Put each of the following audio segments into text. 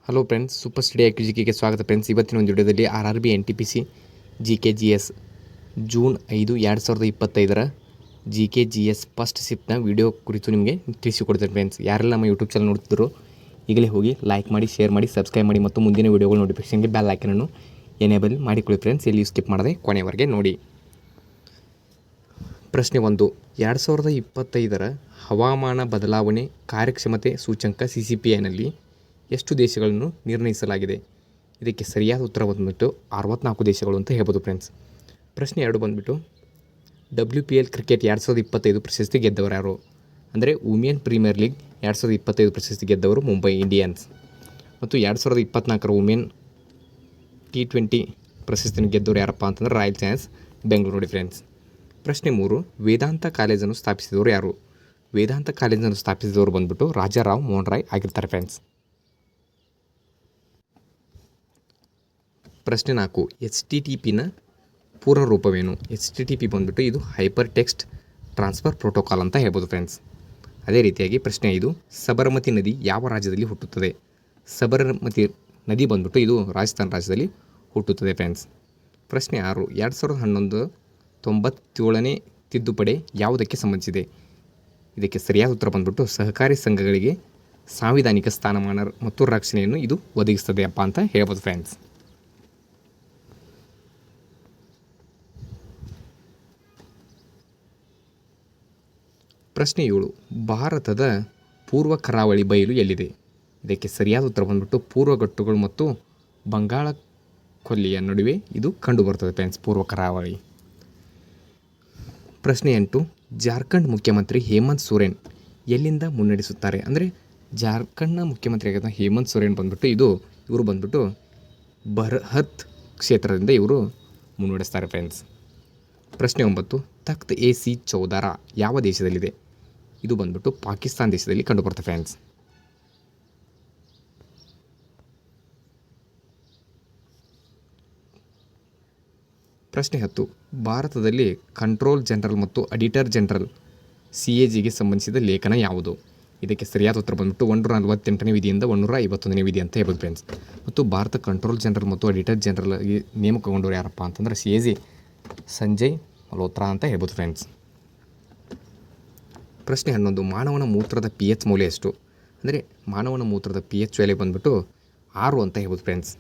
Hello friends, super study ಜಿಕೆಗೆ ಸ್ವಾಗತ friends. ಇವತ್ತಿನ ಒಂದು ವಿಡಿಯೋದಲ್ಲಿ RRB NTPC GKGS June 5, 2025 GKGS first ಶಿಫ್ಟ್ನ ವಿಡಿಯೋ ಕುರಿತು ನಿಮಗೆ ತಿಳಿಸಿಕೊಡ್ತೇನೆ ಫ್ರೆಂಡ್ಸ್. ಯಾರೆಲ್ಲ ನಮ್ಮ ಯೂಟ್ಯೂಬ್ ಚಾನಲ್ ನೋಡ್ತಿದ್ರು ಈಗಲೇ ಹೋಗಿ ಲೈಕ್ ಮಾಡಿ, ಶೇರ್ ಮಾಡಿ, ಸಬ್ಸ್ಕ್ರೈಬ್ ಮಾಡಿ ಮತ್ತು ಮುಂದಿನ ವಿಡಿಯೋಗಳ ನೋಟಿಫಿಕೇಷನ್ಗೆ ಬೆಲ್ ಐಕನನ್ನು ಎನೇಬಲ್ ಮಾಡಿಕೊಳ್ಳಿ ಫ್ರೆಂಡ್ಸ್. ಇಲ್ಲಿ ಸ್ಕಿಪ್ ಮಾಡದೆ ಕೊನೆವರೆಗೆ ನೋಡಿ. ಪ್ರಶ್ನೆ 1. 2025 ಹವಾಮಾನ ಬದಲಾವಣೆ ಕಾರ್ಯಕ್ಷಮತೆ ಸೂಚ್ಯಂಕ CCPIನಲ್ಲಿ ಎಷ್ಟು ದೇಶಗಳನ್ನು ನಿರ್ಣಯಿಸಲಾಗಿದೆ? ಇದಕ್ಕೆ ಸರಿಯಾದ ಉತ್ತರ ಬಂದುಬಿಟ್ಟು 64 ದೇಶಗಳು ಅಂತ ಹೇಳ್ಬೋದು ಫ್ರೆಂಡ್ಸ್. ಪ್ರಶ್ನೆ 2 ಬಂದುಬಿಟ್ಟು WPL ಕ್ರಿಕೆಟ್ 2025 ಪ್ರಶಸ್ತಿ ಗೆದ್ದವರು ಯಾರು? ಅಂದರೆ ವುಮೆನ್ ಪ್ರೀಮಿಯರ್ ಲೀಗ್ 2025 ಪ್ರಶಸ್ತಿ ಗೆದ್ದವರು ಮುಂಬೈ ಇಂಡಿಯನ್ಸ್. ಮತ್ತು 2024 ವುಮೆನ್ T20 ಪ್ರಶಸ್ತಿಯನ್ನು ಗೆದ್ದವರು ಯಾರಪ್ಪ ಅಂತಂದರೆ ರಾಯಲ್ ಚಾಲೆಂಜರ್ಸ್ ಬೆಂಗಳೂರು ನೋಡಿ ಫ್ರೆಂಡ್ಸ್. ಪ್ರಶ್ನೆ 3. ವೇದಾಂತ ಕಾಲೇಜನ್ನು ಸ್ಥಾಪಿಸಿದವರು ಯಾರು? ವೇದಾಂತ ಕಾಲೇಜನ್ನು ಸ್ಥಾಪಿಸಿದವರು ಬಂದುಬಿಟ್ಟು ರಾಜಾರಾವ್ ಮೋಹನ್ ರಾಯ್ ಆಗಿರ್ತಾರೆ ಫ್ರೆಂಡ್ಸ್. ಪ್ರಶ್ನೆ 4. HTTPನ ಪೂರ್ಣ ರೂಪವೇನು? HTTP ಬಂದುಬಿಟ್ಟು ಇದು ಹೈಪರ್ ಟೆಕ್ಸ್ಟ್ ಟ್ರಾನ್ಸ್ಫರ್ ಪ್ರೋಟೋಕಾಲ್ ಅಂತ ಹೇಳ್ಬೋದು ಫ್ರೆಂಡ್ಸ್. ಅದೇ ರೀತಿಯಾಗಿ ಪ್ರಶ್ನೆ 5. ಸಬರಮತಿ ನದಿ ಯಾವ ರಾಜ್ಯದಲ್ಲಿ ಹುಟ್ಟುತ್ತದೆ? ಸಬರಮತಿ ನದಿ ಬಂದುಬಿಟ್ಟು ಇದು ರಾಜಸ್ಥಾನ ರಾಜ್ಯದಲ್ಲಿ ಹುಟ್ಟುತ್ತದೆ ಫ್ರೆಂಡ್ಸ್. ಪ್ರಶ್ನೆ 6. 2011 97ನೇ ತಿದ್ದುಪಡಿ ಯಾವುದಕ್ಕೆ ಸಂಬಂಧಿಸಿದೆ? ಇದಕ್ಕೆ ಸರಿಯಾದ ಉತ್ತರ ಬಂದುಬಿಟ್ಟು ಸಹಕಾರಿ ಸಂಘಗಳಿಗೆ ಸಾಂವಿಧಾನಿಕ ಸ್ಥಾನಮಾನ ಮತ್ತು ರಕ್ಷಣೆಯನ್ನು ಇದು ಒದಗಿಸ್ತದೆ ಅಪ್ಪ ಅಂತ ಹೇಳ್ಬೋದು ಫ್ರೆಂಡ್ಸ್. ಪ್ರಶ್ನೆ 7. ಭಾರತದ ಪೂರ್ವ ಕರಾವಳಿ ಬಯಲು ಎಲ್ಲಿದೆ? ಇದಕ್ಕೆ ಸರಿಯಾದ ಉತ್ತರ ಬಂದುಬಿಟ್ಟು ಪೂರ್ವಘಟ್ಟಗಳು ಮತ್ತು ಬಂಗಾಳ ಕೊಲ್ಲಿಯ ನಡುವೆ ಇದು ಕಂಡುಬರುತ್ತದೆ ಫ್ರೆಂಡ್ಸ್, ಪೂರ್ವ ಕರಾವಳಿ. ಪ್ರಶ್ನೆ 8. ಜಾರ್ಖಂಡ್ ಮುಖ್ಯಮಂತ್ರಿ ಹೇಮಂತ್ ಸೊರೇನ್ ಎಲ್ಲಿಂದ ಮುನ್ನಡೆಸುತ್ತಾರೆ? ಅಂದರೆ ಜಾರ್ಖಂಡ್ನ ಮುಖ್ಯಮಂತ್ರಿ ಆಗಿದ್ದ ಹೇಮಂತ್ ಸೊರೇನ್ ಬಂದುಬಿಟ್ಟು ಇವರು ಬಂದುಬಿಟ್ಟು ಬರ್ಹತ್ ಕ್ಷೇತ್ರದಿಂದ ಇವರು ಮುನ್ನಡೆಸ್ತಾರೆ ಫ್ರೆಂಡ್ಸ್. ಪ್ರಶ್ನೆ 9. ತಖ್ತ್ AC-14 ಯಾವ ದೇಶದಲ್ಲಿದೆ? ಇದು ಬಂದುಬಿಟ್ಟು ಪಾಕಿಸ್ತಾನ ದೇಶದಲ್ಲಿ ಕಂಡುಬರುತ್ತೆ ಫ್ರೆಂಡ್ಸ್. ಪ್ರಶ್ನೆ 10. ಭಾರತದಲ್ಲಿ ಕಂಟ್ರೋಲ್ ಜನರಲ್ ಮತ್ತು ಅಡಿಟರ್ ಜನರಲ್ CAGಗೆ ಸಂಬಂಧಿಸಿದ ಲೇಖನ ಯಾವುದು? ಇದಕ್ಕೆ ಸರಿಯಾದ ಉತ್ತರ ಬಂದುಬಿಟ್ಟು 148ನೇ ವಿಧಿಯಿಂದ 151ನೇ ವಿಧಿ ಅಂತ ಹೇಳ್ಬೋದು ಫ್ರೆಂಡ್ಸ್. ಮತ್ತು ಭಾರತ ಕಂಟ್ರೋಲ್ ಜನರಲ್ ಮತ್ತು ಅಡಿಟರ್ ಜನರಲ್ಗೆ ನೇಮಕಗೊಂಡವರು ಯಾರಪ್ಪ ಅಂತಂದರೆ CAG ಸಂಜಯ್ ಮಲ್ಹೋತ್ರಾ ಅಂತ ಹೇಳ್ಬೋದು ಫ್ರೆಂಡ್ಸ್. ಪ್ರಶ್ನೆ 11. ಮಾನವನ ಮೂತ್ರದ pH ಮೌಲ್ಯ ಎಷ್ಟು? ಅಂದರೆ ಮಾನವನ ಮೂತ್ರದ pH ವ್ಯಾಲ್ಯೂ ಬಂದುಬಿಟ್ಟು 6 ಅಂತ ಹೇಳ್ಬೋದು ಫ್ರೆಂಡ್ಸ್.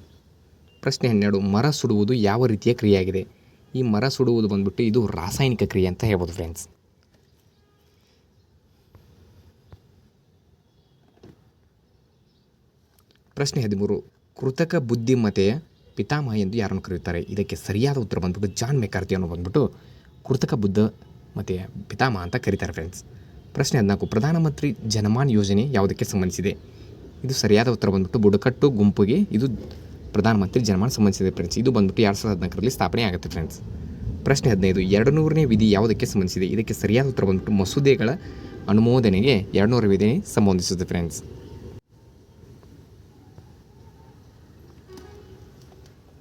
ಪ್ರಶ್ನೆ 12. ಮರ ಸುಡುವುದು ಯಾವ ರೀತಿಯ ಕ್ರಿಯೆಯಾಗಿದೆ? ಈ ಮರ ಸುಡುವುದು ಬಂದುಬಿಟ್ಟು ಇದು ರಾಸಾಯನಿಕ ಕ್ರಿಯೆ ಅಂತ ಹೇಳ್ಬೋದು ಫ್ರೆಂಡ್ಸ್. ಪ್ರಶ್ನೆ 13. ಕೃತಕ ಬುದ್ಧಿಮತ್ತೆಯ ಪಿತಾಮಹ ಎಂದು ಯಾರನ್ನು ಕರೆಯುತ್ತಾರೆ? ಇದಕ್ಕೆ ಸರಿಯಾದ ಉತ್ತರ ಬಂದುಬಿಟ್ಟು ಜಾನ್ ಮೆಕಾರ್ಥಿಯನ್ನು ಬಂದುಬಿಟ್ಟು ಕೃತಕ ಬುದ್ಧಿಮತ್ತೆಯ ಪಿತಾಮಹ ಅಂತ ಕರೀತಾರೆ ಫ್ರೆಂಡ್ಸ್. ಪ್ರಶ್ನೆ 14. ಪ್ರಧಾನಮಂತ್ರಿ ಜನಮಾನ್ ಯೋಜನೆ ಯಾವುದಕ್ಕೆ ಸಂಬಂಧಿಸಿದೆ? ಇದು ಸರಿಯಾದ ಉತ್ತರ ಬಂದುಬಿಟ್ಟು ಬುಡಕಟ್ಟು ಗುಂಪಿಗೆ ಇದು ಪ್ರಧಾನಮಂತ್ರಿ ಜನಮಾನ್ ಸಂಬಂಧಿಸಿದೆ ಫ್ರೆಂಡ್ಸ್. ಇದು ಬಂದುಬಿಟ್ಟು 2014ರಲ್ಲಿ ಸ್ಥಾಪನೆ ಆಗುತ್ತೆ ಫ್ರೆಂಡ್ಸ್. ಪ್ರಶ್ನೆ 15. 200ನೇ ವಿಧಿ ಯಾವುದಕ್ಕೆ ಸಂಬಂಧಿಸಿದೆ? ಇದಕ್ಕೆ ಸರಿಯಾದ ಉತ್ತರ ಬಂದುಬಿಟ್ಟು ಮಸೂದೆಗಳ ಅನುಮೋದನೆಗೆ 200ರ ವಿಧಿ ಸಂಬಂಧಿಸುತ್ತೆ ಫ್ರೆಂಡ್ಸ್.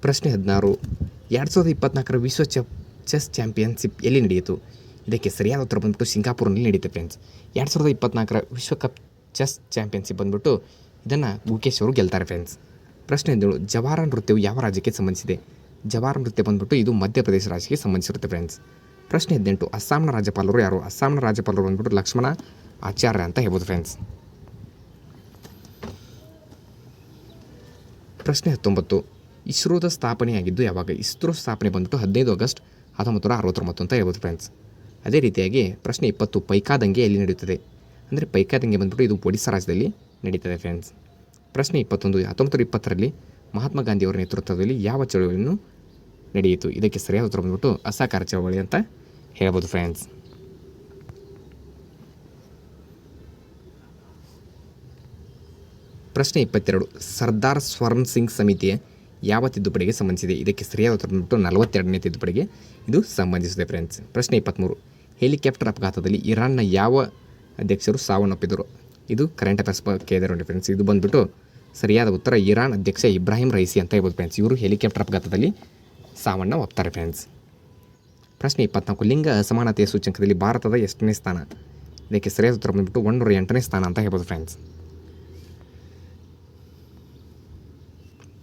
ಪ್ರಶ್ನೆ 16. 2024 ವಿಶ್ವ ಚೆಸ್ ಚಾಂಪಿಯನ್ಶಿಪ್ ಎಲ್ಲಿ ನಡೆಯಿತು? ಇದಕ್ಕೆ ಸರಿಯಾದ ಉತ್ತರ ಬಂದುಬಿಟ್ಟು ಸಿಂಗಾಪುರ್ನಲ್ಲಿ ನಡೆಯುತ್ತೆ ಫ್ರೆಂಡ್ಸ್. 2024 ವಿಶ್ವಕಪ್ ಚೆಸ್ ಚಾಂಪಿಯನ್ಶಿಪ್ ಬಂದುಬಿಟ್ಟು ಇದನ್ನು ಗುಕೇಶ್ ಅವರು ಗೆಲ್ತಾರೆ ಫ್ರೆಂಡ್ಸ್. ಪ್ರಶ್ನೆ 17. ಜವಾರ ನೃತ್ಯವು ಯಾವ ರಾಜ್ಯಕ್ಕೆ ಸಂಬಂಧಿಸಿದೆ? ಜವಾರ ನೃತ್ಯ ಬಂದುಬಿಟ್ಟು ಇದು ಮಧ್ಯಪ್ರದೇಶ ರಾಜ್ಯಕ್ಕೆ ಸಂಬಂಧಿಸಿರುತ್ತೆ ಫ್ರೆಂಡ್ಸ್. ಪ್ರಶ್ನೆ 18. ಅಸ್ಸಾಂನ ರಾಜ್ಯಪಾಲರು ಯಾರು? ಅಸ್ಸಾಂನ ರಾಜ್ಯಪಾಲರು ಬಂದುಬಿಟ್ಟು ಲಕ್ಷ್ಮಣ ಆಚಾರ್ಯ ಅಂತ ಹೇಳ್ಬೋದು ಫ್ರೆಂಡ್ಸ್. ಪ್ರಶ್ನೆ 19. ಇಸ್ರೋದ ಸ್ಥಾಪನೆಯಾಗಿದ್ದು ಯಾವಾಗ? ಇಸ್ರೋ ಸ್ಥಾಪನೆ ಬಂದುಬಿಟ್ಟು 15 ಆಗಸ್ಟ್ 1969 ಅಂತ ಹೇಳ್ಬೋದು ಫ್ರೆಂಡ್ಸ್. ಅದೇ ರೀತಿಯಾಗಿ ಪ್ರಶ್ನೆ 20. ಪೈಕಾದಂಗೆ ಎಲ್ಲಿ ನಡೆಯುತ್ತದೆ? ಅಂದರೆ ಪೈಕಾದಂಗೆ ಬಂದುಬಿಟ್ಟು ಇದು ಒಡಿಸ್ಸಾ ರಾಜ್ಯದಲ್ಲಿ ನಡೀತದೆ ಫ್ರೆಂಡ್ಸ್. ಪ್ರಶ್ನೆ 21. 1920ರಲ್ಲಿ ಮಹಾತ್ಮ ಗಾಂಧಿಯವರ ನೇತೃತ್ವದಲ್ಲಿ ಯಾವ ಚಳವಳಿಯನ್ನು ನಡೆಯಿತು? ಇದಕ್ಕೆ ಸರಿಯಾದ ಉತ್ತರ ಬಂದುಬಿಟ್ಟು ಅಸಹಕಾರ ಚಳವಳಿ ಅಂತ ಹೇಳ್ಬೋದು ಫ್ರೆಂಡ್ಸ್. ಪ್ರಶ್ನೆ 22. ಸರ್ದಾರ್ ಸ್ವರ್ಣ ಸಿಂಗ್ ಸಮಿತಿಯ ಯಾವ ತಿದ್ದುಪಡಿಗೆ ಸಂಬಂಧಿಸಿದೆ? ಇದಕ್ಕೆ ಸರಿಯಾದ ಉತ್ತರ ಬಂದುಬಿಟ್ಟು 42ನೇ ತಿದ್ದುಪಡಿಗೆ ಇದು ಸಂಬಂಧಿಸಿದೆ ಫ್ರೆಂಡ್ಸ್. ಪ್ರಶ್ನೆ 23. ಹೆಲಿಕಾಪ್ಟರ್ ಅಪಘಾತದಲ್ಲಿ ಇರಾನ್ನ ಯಾವ ಅಧ್ಯಕ್ಷರು ಸಾವನ್ನಪ್ಪಿದರು? ಇದು ಕರೆಂಟ್ ಅಫೇರ್ಸ್ ಕೇಳಿದೆ ನೋಡಿ ಫ್ರೆಂಡ್ಸ್. ಇದು ಬಂದುಬಿಟ್ಟು ಸರಿಯಾದ ಉತ್ತರ ಇರಾನ್ ಅಧ್ಯಕ್ಷ ಇಬ್ರಾಹಿಂ ರೈಸಿ ಅಂತ ಹೇಳ್ಬೋದು ಫ್ರೆಂಡ್ಸ್. ಇವರು ಹೆಲಿಕಾಪ್ಟರ್ ಅಪಘಾತದಲ್ಲಿ ಸಾವನ್ನಪ್ತಾರೆ ಫ್ರೆಂಡ್ಸ್. ಪ್ರಶ್ನೆ 24. ಲಿಂಗ ಅಸಮಾನತೆಯ ಸೂಚ್ಯಂಕದಲ್ಲಿ ಭಾರತದ ಎಷ್ಟನೇ ಸ್ಥಾನ? ಇದಕ್ಕೆ ಸರಿಯಾದ ಉತ್ತರ ಬಂದುಬಿಟ್ಟು 108ನೇ ಸ್ಥಾನ ಅಂತ ಹೇಳ್ಬೋದು ಫ್ರೆಂಡ್ಸ್.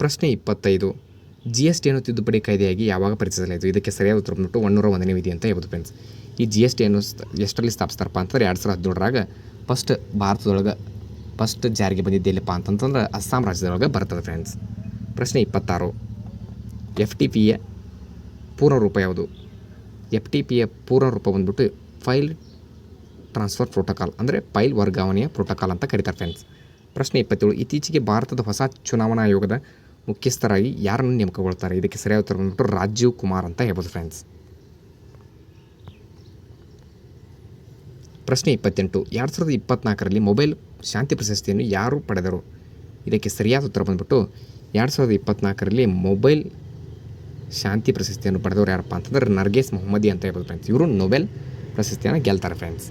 ಪ್ರಶ್ನೆ 25, GST ಅನ್ನು ತಿದ್ದುಪಡಿ ಕಾಯ್ದೆಯಾಗಿ ಯಾವಾಗ ಪರಿಚಯಿಸಲಾಯಿತು? ಇದಕ್ಕೆ ಸರಿಯಾದ ಉತ್ತರ ಬಂದ್ಬಿಟ್ಟು 101ನೇ ವಿಧಿ ಅಂತ ಹೇಳ್ಬೋದು ಫ್ರೆಂಡ್ಸ್. ಈ GST ಅನ್ನು ಎಷ್ಟರಲ್ಲಿ ಸ್ಥಾಪಿಸ್ತಾರಪ್ಪ ಅಂತಂದ್ರೆ 2017ರಾಗ ಭಾರತದೊಳಗೆ ಫಸ್ಟ್ ಜಾರಿಗೆ ಬಂದಿದ್ದು ಎಲ್ಲಿಪ್ಪ ಅಂತಂತಂದ್ರೆ ಅಸ್ಸಾಂ ರಾಜ್ಯದೊಳಗೆ ಬರ್ತದೆ ಫ್ರೆಂಡ್ಸ್. ಪ್ರಶ್ನೆ 26, FTPಯ ಪೂರ್ಣ ರೂಪ ಯಾವುದು? FTPಯ ಪೂರ್ಣ ರೂಪ ಬಂದ್ಬಿಟ್ಟು ಫೈಲ್ ಟ್ರಾನ್ಸ್ಫರ್ ಪ್ರೋಟೋಕಾಲ್, ಅಂದರೆ ಫೈಲ್ ವರ್ಗಾವಣೆಯ ಪ್ರೋಟೋಕಾಲ್ ಅಂತ ಕರೀತಾರೆ ಫ್ರೆಂಡ್ಸ್. ಪ್ರಶ್ನೆ 27, ಇತ್ತೀಚೆಗೆ ಭಾರತದ ಹೊಸ ಚುನಾವಣಾ ಆಯೋಗದ ಮುಖ್ಯಸ್ಥರಾಗಿ ಯಾರನ್ನು ನೇಮಕಗೊಳ್ತಾರೆ? ಇದಕ್ಕೆ ಸರಿಯಾದ ಉತ್ತರ ಬಂದ್ಬಿಟ್ಟು ರಾಜೀವ್ ಕುಮಾರ್ ಅಂತ ಹೇಳ್ಬೋದು ಫ್ರೆಂಡ್ಸ್. ಪ್ರಶ್ನೆ 28, 2024ರಲ್ಲಿ ಮೊಬೈಲ್ ಶಾಂತಿ ಪ್ರಶಸ್ತಿಯನ್ನು ಯಾರು ಪಡೆದರು? ಇದಕ್ಕೆ ಸರಿಯಾದ ಉತ್ತರ ಬಂದ್ಬಿಟ್ಟು 2024ರಲ್ಲಿ ಮೊಬೈಲ್ ಶಾಂತಿ ಪ್ರಶಸ್ತಿಯನ್ನು ಪಡೆದವರು ಯಾರಪ್ಪ ಅಂತಂದ್ರೆ ನರ್ಗೇಸ್ ಮೊಹಮ್ಮದಿ ಅಂತ ಹೇಳ್ಬೋದು ಫ್ರೆಂಡ್ಸ್. ಇವರು ನೊಬೆಲ್ ಪ್ರಶಸ್ತಿಯನ್ನು ಗೆಲ್ತಾರೆ ಫ್ರೆಂಡ್ಸ್.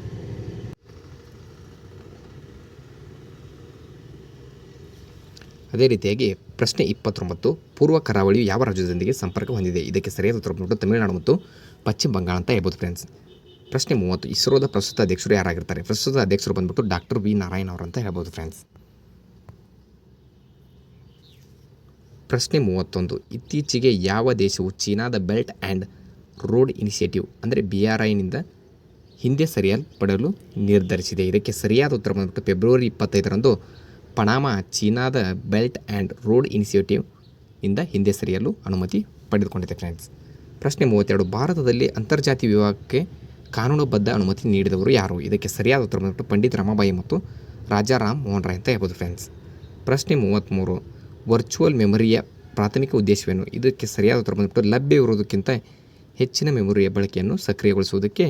ಅದೇ ರೀತಿಯಾಗಿ ಪ್ರಶ್ನೆ 29, ಪೂರ್ವ ಕರಾವಳಿಯು ಯಾವ ರಾಜ್ಯದೊಂದಿಗೆ ಸಂಪರ್ಕ ಹೊಂದಿದೆ? ಇದಕ್ಕೆ ಸರಿಯಾದ ಉತ್ತರ ಬಂದ್ಬಿಟ್ಟು ತಮಿಳುನಾಡು ಮತ್ತು ಪಶ್ಚಿಮ ಬಂಗಾಳ ಅಂತ ಹೇಳ್ಬೋದು ಫ್ರೆಂಡ್ಸ್. ಪ್ರಶ್ನೆ 30, ಇಸ್ರೋದ ಪ್ರಸ್ತುತ ಅಧ್ಯಕ್ಷರು ಯಾರಾಗಿರ್ತಾರೆ? ಪ್ರಸ್ತುತ ಅಧ್ಯಕ್ಷರು ಬಂದ್ಬಿಟ್ಟು ಡಾಕ್ಟರ್ ವಿ ನಾರಾಯಣ್ ಅವರು ಅಂತ ಹೇಳ್ಬೋದು ಫ್ರೆಂಡ್ಸ್. ಪ್ರಶ್ನೆ 31, ಇತ್ತೀಚೆಗೆ ಯಾವ ದೇಶವು ಚೀನಾದ ಬೆಲ್ಟ್ ಆ್ಯಂಡ್ ರೋಡ್ ಇನಿಷಿಯೇಟಿವ್ ಅಂದರೆ BRIನಿಂದ ಹಿಂದೆ ಸರಿಯಲ್ಪಡಲು ನಿರ್ಧರಿಸಿದೆ? ಇದಕ್ಕೆ ಸರಿಯಾದ ಉತ್ತರ ಬಂದ್ಬಿಟ್ಟು ಫೆಬ್ರವರಿ 25ರಂದು ಪನಾಮಾ ಚೀನಾದ ಬೆಲ್ಟ್ ಆ್ಯಂಡ್ ರೋಡ್ ಇನಿಷಿಯೇಟಿವ್ ಇಂದ ಹಿಂದೆ ಸರಿಯಲು ಅನುಮತಿ ಪಡೆದುಕೊಂಡಿದೆ ಫ್ರೆಂಡ್ಸ್. ಪ್ರಶ್ನೆ 32, ಭಾರತದಲ್ಲಿ ಅಂತರ್ಜಾತಿ ವಿವಾಹಕ್ಕೆ ಕಾನೂನುಬದ್ಧ ಅನುಮತಿ ನೀಡಿದವರು ಯಾರು? ಇದಕ್ಕೆ ಸರಿಯಾದ ಉತ್ತರ ಬಂದ್ಬಿಟ್ಟು ಪಂಡಿತ್ ರಮಾಬಾಯಿ ಮತ್ತು ರಾಜಾ ರಾಮ್ ಮೋಹನ್ ರಾಯ್ ಅಂತ ಹೇಳ್ಬೋದು ಫ್ರೆಂಡ್ಸ್. ಪ್ರಶ್ನೆ 33, ವರ್ಚುವಲ್ ಮೆಮೊರಿಯ ಪ್ರಾಥಮಿಕ ಉದ್ದೇಶವೇನು? ಇದಕ್ಕೆ ಸರಿಯಾದ ಉತ್ತರ ಬಂದ್ಬಿಟ್ಟು ಲಭ್ಯವಿರುವುದಕ್ಕಿಂತ ಹೆಚ್ಚಿನ ಮೆಮೊರಿಯ ಬಳಕೆಯನ್ನು ಸಕ್ರಿಯಗೊಳಿಸುವುದಕ್ಕೆ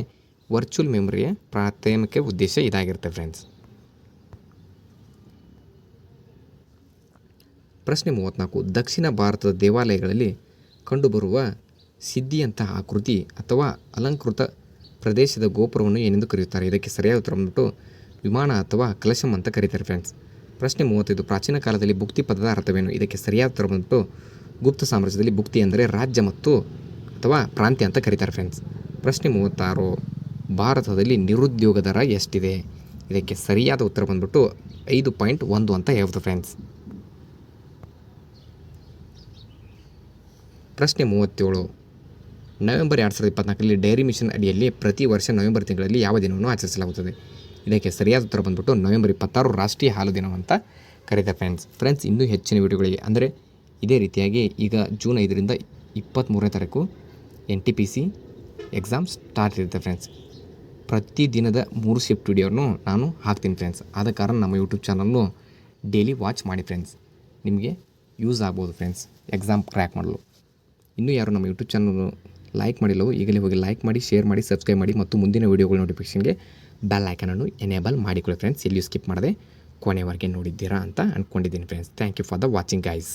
ವರ್ಚುವಲ್ ಮೆಮೊರಿಯ ಪ್ರಾಥಮಿಕ ಉದ್ದೇಶ ಇದಾಗಿರುತ್ತೆ ಫ್ರೆಂಡ್ಸ್. ಪ್ರಶ್ನೆ 34, ದಕ್ಷಿಣ ಭಾರತದ ದೇವಾಲಯಗಳಲ್ಲಿ ಕಂಡುಬರುವ ಸಿದ್ಧಿಯಂತಹ ಆಕೃತಿ ಅಥವಾ ಅಲಂಕೃತ ಪ್ರದೇಶದ ಗೋಪುರವನ್ನು ಏನೆಂದು ಕರೆಯುತ್ತಾರೆ? ಇದಕ್ಕೆ ಸರಿಯಾದ ಉತ್ತರ ಬಂದ್ಬಿಟ್ಟು ವಿಮಾನ ಅಥವಾ ಕಲಶಂ ಅಂತ ಕರೀತಾರೆ ಫ್ರೆಂಡ್ಸ್. ಪ್ರಶ್ನೆ 35, ಪ್ರಾಚೀನ ಕಾಲದಲ್ಲಿ ಭುಕ್ತಿ ಪದದ ಅರ್ಥವೇನು? ಇದಕ್ಕೆ ಸರಿಯಾದ ಉತ್ತರ ಬಂದ್ಬಿಟ್ಟು ಗುಪ್ತ ಸಾಮ್ರಾಜ್ಯದಲ್ಲಿ ಭುಕ್ತಿ ಅಂದರೆ ರಾಜ್ಯ ಮತ್ತು ಅಥವಾ ಪ್ರಾಂತ್ಯ ಅಂತ ಕರೀತಾರೆ ಫ್ರೆಂಡ್ಸ್. ಪ್ರಶ್ನೆ 36, ಭಾರತದಲ್ಲಿ ನಿರುದ್ಯೋಗ ದರ ಎಷ್ಟಿದೆ? ಇದಕ್ಕೆ ಸರಿಯಾದ ಉತ್ತರ ಬಂದ್ಬಿಟ್ಟು 5.1 ಅಂತ ಹೇಳ್ಬೋದು ಫ್ರೆಂಡ್ಸ್. ಪ್ರಶ್ನೆ 37, ನವೆಂಬರ್ 2024ರಲ್ಲಿ ಡೈರಿ ಮಿಷನ್ ಅಡಿಯಲ್ಲಿ ಪ್ರತಿ ವರ್ಷ ನವೆಂಬರ್ ತಿಂಗಳಲ್ಲಿ ಯಾವ ದಿನವನ್ನು ಆಚರಿಸಲಾಗುತ್ತದೆ? ಇದಕ್ಕೆ ಸರಿಯಾದ ಉತ್ತರ ಬಂದ್ಬಿಟ್ಟು ನವೆಂಬರ್ 26 ರಾಷ್ಟ್ರೀಯ ಹಾಲು ದಿನವಂತ ಕರೀತಾರೆ ಫ್ರೆಂಡ್ಸ್. ಇನ್ನೂ ಹೆಚ್ಚಿನ ವಿಡಿಯೋಗಳಿಗೆ ಅಂದರೆ ಇದೇ ರೀತಿಯಾಗಿ ಈಗ ಜೂನ್ 5ರಿಂದ 23ನೇ ತಾರೀಕು NTPC ಎಕ್ಸಾಮ್ ಸ್ಟಾರ್ಟ್ ಇರುತ್ತೆ ಫ್ರೆಂಡ್ಸ್. ಪ್ರತಿ ದಿನದ 3 ಶಿಫ್ಟ್ ವಿಡಿಯೋನು ನಾನು ಹಾಕ್ತೀನಿ ಫ್ರೆಂಡ್ಸ್. ಆದ ಕಾರಣ ನಮ್ಮ ಯೂಟ್ಯೂಬ್ ಚಾನಲ್ನು ಡೈಲಿ ವಾಚ್ ಮಾಡಿ ಫ್ರೆಂಡ್ಸ್, ನಿಮಗೆ ಯೂಸ್ ಆಗ್ಬೋದು ಫ್ರೆಂಡ್ಸ್ ಎಕ್ಸಾಮ್ ಕ್ರ್ಯಾಕ್ ಮಾಡಲು. ಇನ್ನೂ ಯಾರು ನಮ್ಮ ಯೂಟ್ಯೂಬ್ ಚಾನಲ್ ಲೈಕ್ ಮಾಡಿಲ್ಲವೋ ಈಗಲೇ ಹೋಗಿ ಲೈಕ್ ಮಾಡಿ, ಶೇರ್ ಮಾಡಿ, ಸಬ್ಸ್ಕ್ರೈಬ್ ಮಾಡಿ ಮತ್ತು ಮುಂದಿನ ವೀಡಿಯೋಗಳ ನೋಟಿಫಿಕೇಷನ್ಗೆ ಬೆಲ್ ಐಕನನ್ನು ಎನೇಬಲ್ ಮಾಡಿಕೊಳ್ಳಿ ಫ್ರೆಂಡ್ಸ್. ಎಲ್ಲಿಯೂ ಸ್ಕಿಪ್ ಮಾಡದೆ ಕೊನೆವರೆಗೆ ನೋಡಿದ್ದೀರಾ ಅಂತ ಅಂದ್ಕೊಂಡಿದ್ದೀನಿ friends. Thank you for the watching guys.